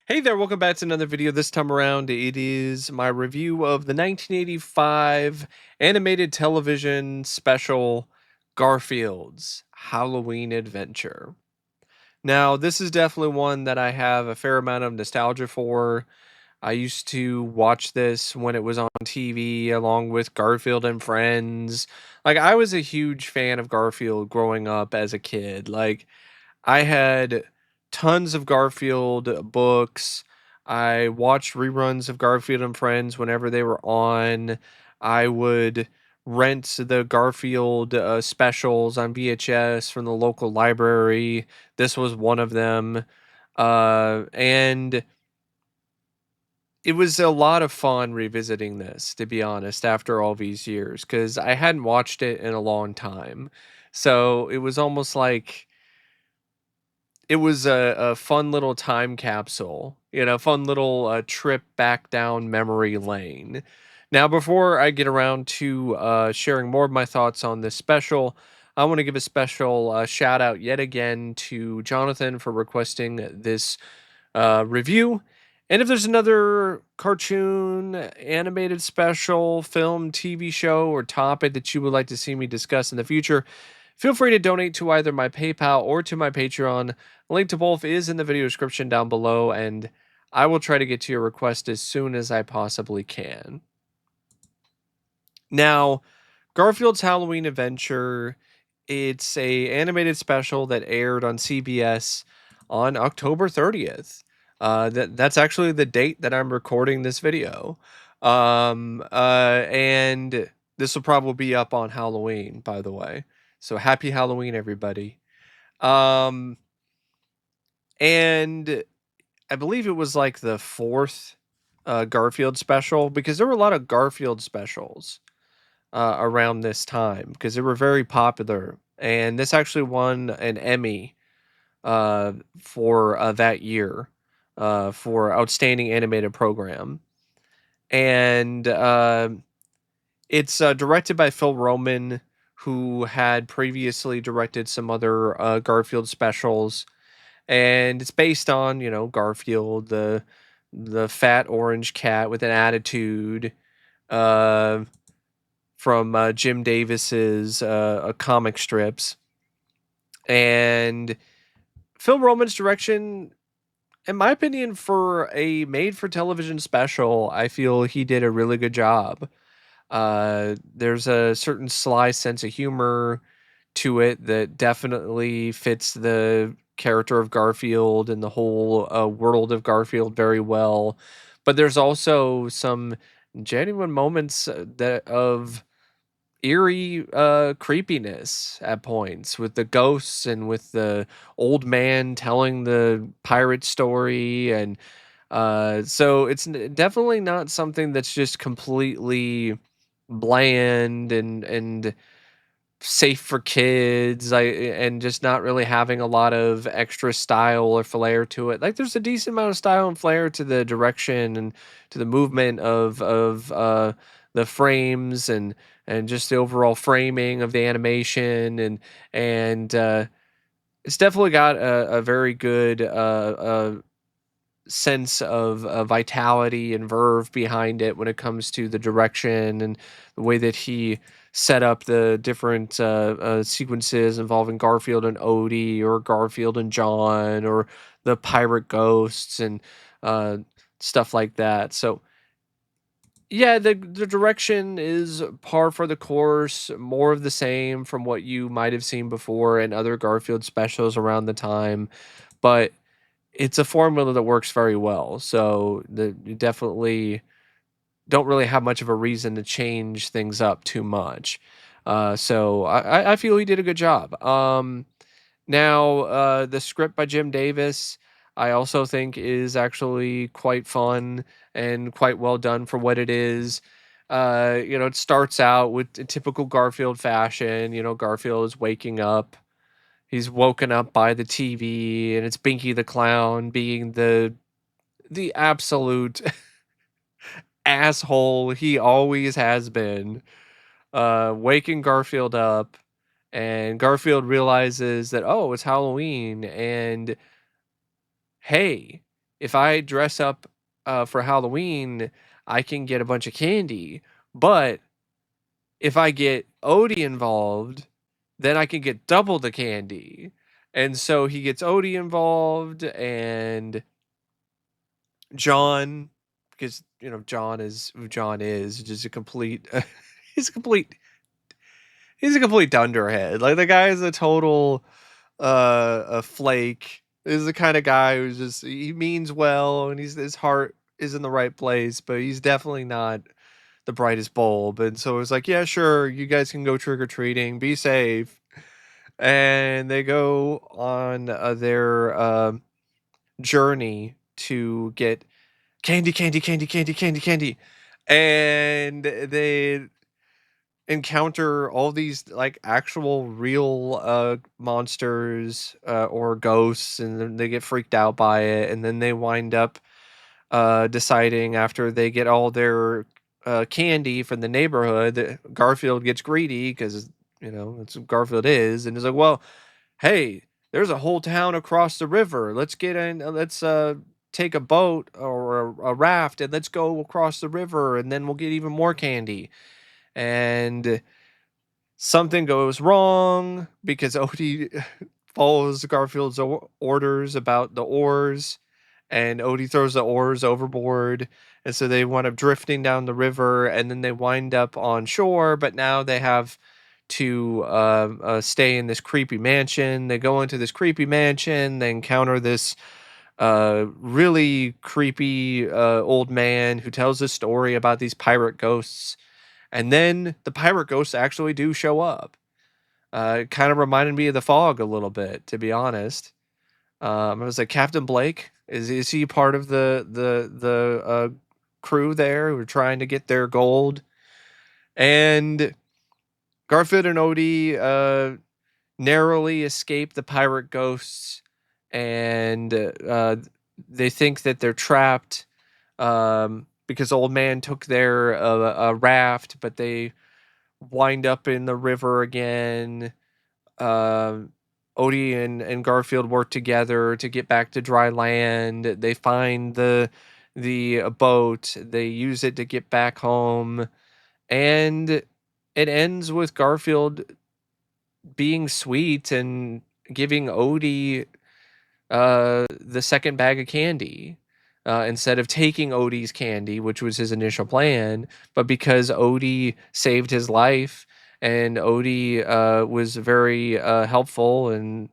Hey there, welcome back to another video. This time around, it is my review of the 1985 animated television special Garfield's Halloween Adventure. Now, this is definitely one that I have a fair amount of nostalgia for. I used to watch this when it was on TV along with Garfield and Friends. Like, I was a huge fan of Garfield growing up as a kid. I had tons of Garfield books. I watched reruns of Garfield and Friends whenever they were on. I would rent the Garfield specials on VHS from the local library. This was one of them. And it was a lot of fun revisiting this, to be honest, after all these years, because I hadn't watched it in a long time. So it was almost like it was a fun little time capsule, fun little trip back down memory lane. Now, before I get around to sharing more of my thoughts on this special, I want to give a special shout out yet again to Jonathan for requesting this review. And if there's another cartoon, animated special, film, TV show, or topic that you would like to see me discuss in the future, feel free to donate to either my PayPal or to my Patreon. A link to both is in the video description down below, and I will try to get to your request as soon as I possibly can. Now, Garfield's Halloween Adventure, it's a animated special that aired on CBS on October 30th. That's actually the date that I'm recording this video. And this will probably be up on Halloween, by the way. So happy Halloween, everybody. Um, and I believe it was like the fourth Garfield special because there were a lot of Garfield specials around this time because they were very popular. And this actually won an Emmy for that year for Outstanding Animated Program. And it's directed by Phil Roman, who had previously directed some other Garfield specials. And it's based on, Garfield, the fat orange cat with an attitude. Uh, from Jim Davis's comic strips. And Phil Roman's direction, in my opinion, for a made for television special, I feel he did a really good job. There's a certain sly sense of humor to it that definitely fits the character of Garfield and the whole world of Garfield very well. But there's also some genuine moments that of eerie creepiness at points with the ghosts and with the old man telling the pirate story. And so it's definitely not something that's just completely bland and safe for kids, and just not really having a lot of extra style or flair to it. Like, there's a decent amount of style and flair to the direction and to the movement of the frames and just the overall framing of the animation. And it's definitely got a very good sense of vitality and verve behind it when it comes to the direction and the way that he set up the different sequences involving Garfield and Odie, or Garfield and John, or the pirate ghosts and uh, stuff like that. So yeah, the direction is par for the course, more of the same from what you might have seen before in other Garfield specials around the time, but it's a formula that works very well. So you definitely don't really have much of a reason to change things up too much. So I feel he did a good job. Now, the script by Jim Davis, I also think is actually quite fun and quite well done for what it is. It starts out with a typical Garfield fashion. Garfield is waking up. He's woken up by the TV, and it's Binky the Clown being the absolute asshole he always has been, waking Garfield up, and Garfield realizes that, oh, it's Halloween, and hey, if I dress up for Halloween, I can get a bunch of candy. But if I get Odie involved, then I can get double the candy. And so he gets Odie involved and John, because John is who John is, just a complete he's a complete he's a complete dunderhead. Like the guy is a total a flake. Is the kind of guy who's just he means well and his heart is in the right place, but he's definitely not the brightest bulb. And so it's like, yeah, sure, you guys can go trick or treating, be safe. And they go on their journey to get candy, candy, candy, candy, candy, candy, and they encounter all these like actual real monsters or ghosts, and then they get freaked out by it, and then they wind up deciding after they get all their candy from the neighborhood that Garfield gets greedy because that's what Garfield is, and is like, well, hey, there's a whole town across the river. Let's get in. Let's take a boat or a raft and let's go across the river, and then we'll get even more candy. And something goes wrong because Odie follows Garfield's orders about the oars, and Odie throws the oars overboard. And so they wind up drifting down the river, and then they wind up on shore, but now they have to stay in this creepy mansion. They go into this creepy mansion, they encounter this really creepy old man who tells a story about these pirate ghosts. And then the pirate ghosts actually do show up. It kind of reminded me of the fog a little bit, to be honest. I was like, Captain Blake, is he part of the crew there who are trying to get their gold? And Garfield and Odie narrowly escape the pirate ghosts, and they think that they're trapped because old man took their raft, but they wind up in the river again. Um, Odie and Garfield work together to get back to dry land. They find the boat. They use it to get back home, and it ends with Garfield being sweet and giving Odie the second bag of candy. Instead of taking Odie's candy, which was his initial plan, but because Odie saved his life and Odie was very helpful and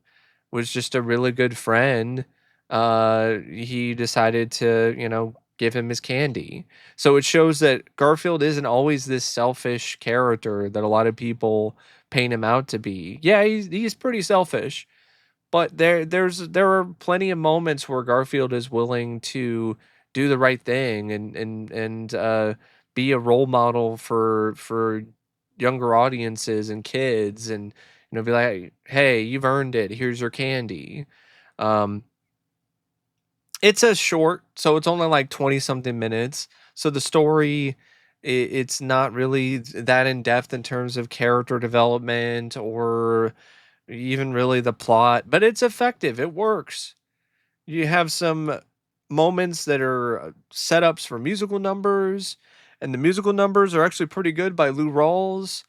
was just a really good friend, he decided to, give him his candy. So it shows that Garfield isn't always this selfish character that a lot of people paint him out to be. Yeah, he's pretty selfish, but there are plenty of moments where Garfield is willing to do the right thing and be a role model for younger audiences and kids, and be like, hey, you've earned it. Here's your candy. Um, it's a short, so it's only like 20 something minutes. So the story, it's not really that in depth in terms of character development or even really the plot, but it's effective. It works. You have some moments that are setups for musical numbers, and the musical numbers are actually pretty good by Lou Rawls.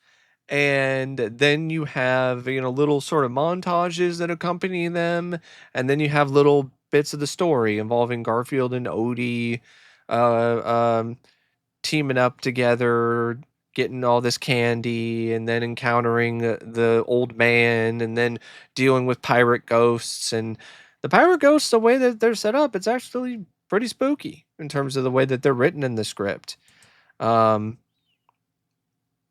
And then you have, little sort of montages that accompany them, and then you have little bits of the story involving Garfield and Odie, uh, um, teaming up together, getting all this candy, and then encountering the old man, and then dealing with pirate ghosts. And the pirate ghosts, the way that they're set up, it's actually pretty spooky in terms of the way that they're written in the script. Um,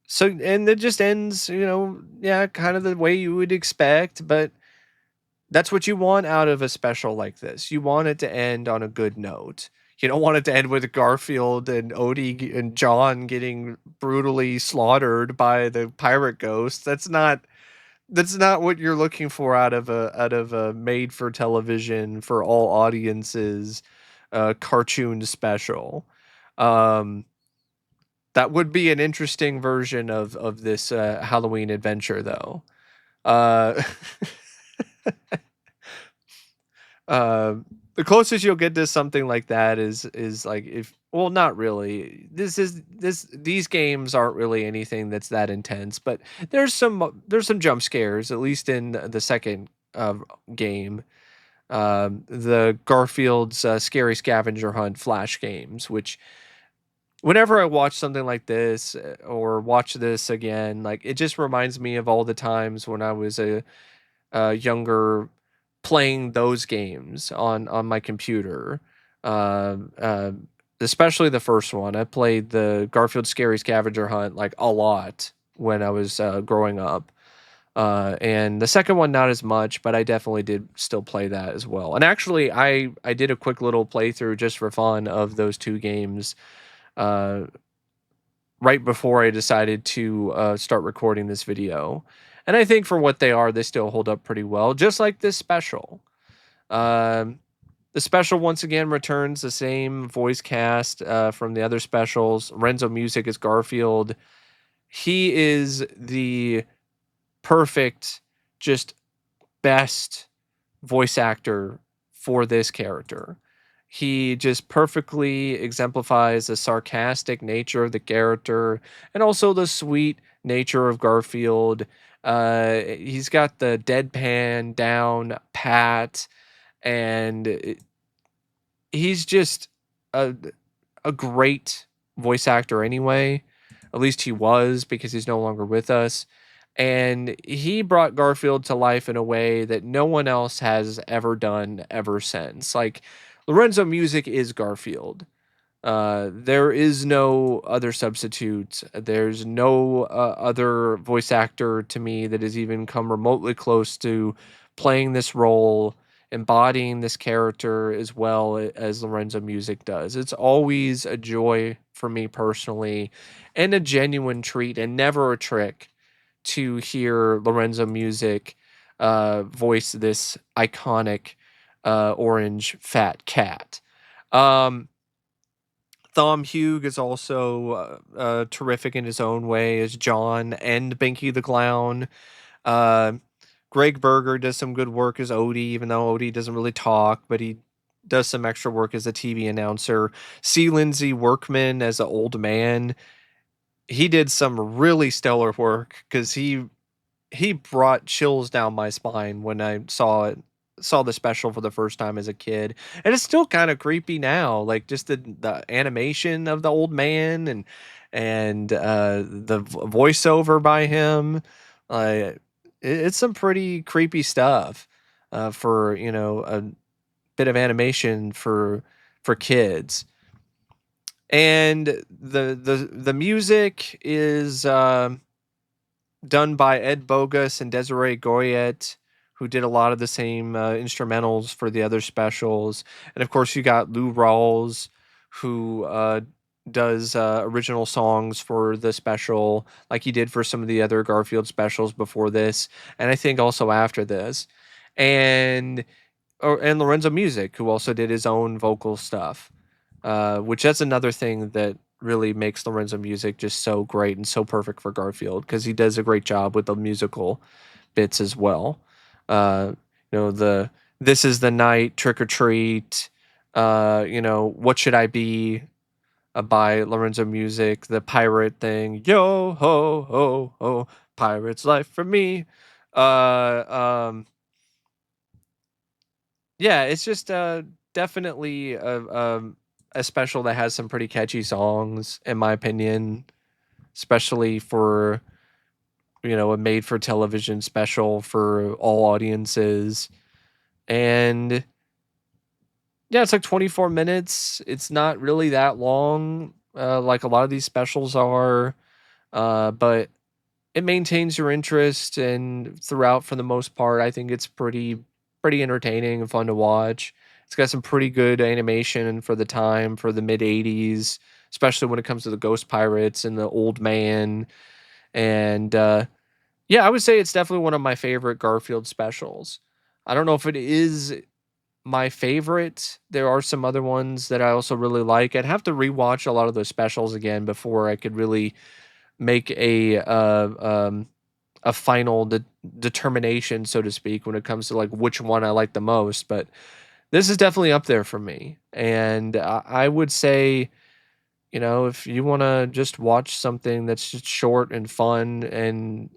so, and it just ends, yeah, kind of the way you would expect, but that's what you want out of a special like this. You want it to end on a good note. You don't want it to end with Garfield and Odie and John getting brutally slaughtered by the pirate ghost. That's not what you're looking for out of a made for television for all audiences cartoon special. Um, that would be an interesting version of this Halloween adventure, though. Uh, uh, The closest you'll get to something like that is like if well, not really. These games aren't really anything that's that intense, but there's some jump scares, at least in the second game. The Garfield's Scary Scavenger Hunt Flash games, which whenever I watch something like this or watch this again, like it just reminds me of all the times when I was younger playing those games on my computer. Um, uh, Especially the first one. I played the Garfield Scary Scavenger Hunt like a lot when I was growing up. And the second one not as much, but I definitely did still play that as well. And actually, I did a quick little playthrough just for fun of those two games uh, right before I decided to start recording this video. And I think for what they are, they still hold up pretty well, just like this special. Um, the special once again returns the same voice cast from the other specials. Lorenzo Music is Garfield. He is the perfect, just best voice actor for this character. He just perfectly exemplifies the sarcastic nature of the character and also the sweet nature of Garfield. He's got the deadpan down pat, and he's just a a great voice actor anyway. At least he was because he's no longer with us. And he brought Garfield to life in a way that no one else has ever done ever since. Like Lorenzo Music is Garfield. There is no other substitute. There's no other voice actor to me that has even come remotely close to playing this role, embodying this character as well as Lorenzo Music does. It's always a joy for me personally and a genuine treat and never a trick to hear Lorenzo Music voice this iconic orange fat cat. Um, Thom Hughes is also terrific in his own way as John and Binky the Clown. Uh, Greg Berger does some good work as Odie, even though Odie doesn't really talk, but he does some extra work as a TV announcer. C. Lindsay Workman as an old man. He did some really stellar work because he brought chills down my spine when I saw the special for the first time as a kid. And it's still kind of creepy now, like just the animation of the old man and the voiceover by him. It's some pretty creepy stuff for, you know, a bit of animation for kids. And the music is done by Ed Bogus and Desiree Goyette, who did a lot of the same instrumentals for the other specials. And of course, you got Lou Rawls, who does original songs for the special, like he did for some of the other Garfield specials before this, and I think also after this. And Lorenzo Music, who also did his own vocal stuff, which that's another thing that really makes Lorenzo Music just so great and so perfect for Garfield because he does a great job with the musical bits as well. Uh, the This is the Night, Trick or Treat, What Should I Be by Lorenzo Music, the pirate thing, yo ho ho ho, pirate's life for me. Uh, um, Yeah, it's just definitely a special that has some pretty catchy songs, in my opinion, especially for a made for television special for all audiences. And yeah, it's like 24 minutes. It's not really that long, like a lot of these specials are, but it maintains your interest and throughout for the most part. I think it's pretty entertaining and fun to watch. It's got some pretty good animation for the time for the mid 80s, especially when it comes to the ghost pirates and the old man. And yeah, I would say it's definitely one of my favorite Garfield specials. I don't know if it is my favorite. There are some other ones that I also really like. I'd have to rewatch a lot of those specials again before I could really make a final determination, so to speak, when it comes to like which one I like the most. But This is definitely up there for me, and I would say, you know, if you wanna just watch something that's just short and fun and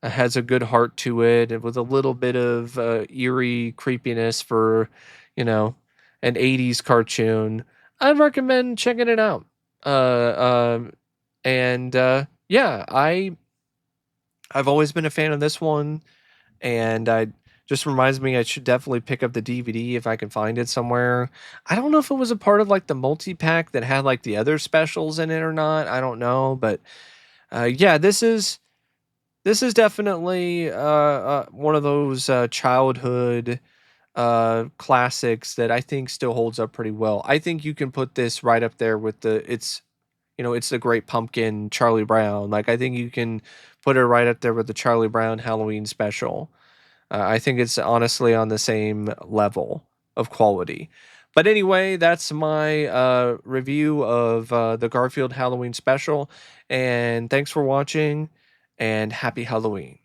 has a good heart to it and with a little bit of, eerie creepiness for, you know, an '80s cartoon, I'd recommend checking it out. Yeah, I've always been a fan of this one, and I just reminds me I should definitely pick up the DVD if I can find it somewhere. I don't know if it was a part of, like, the multi-pack that had, like, the other specials in it or not, I don't know, but, yeah, this is definitely, one of those, childhood, classics that I think still holds up pretty well. I think you can put this right up there with It's the Great Pumpkin, Charlie Brown. Like, I think you can put it right up there with the Charlie Brown Halloween special. I think it's honestly on the same level of quality. But anyway, that's my review of the Garfield Halloween special. And thanks for watching, and happy Halloween.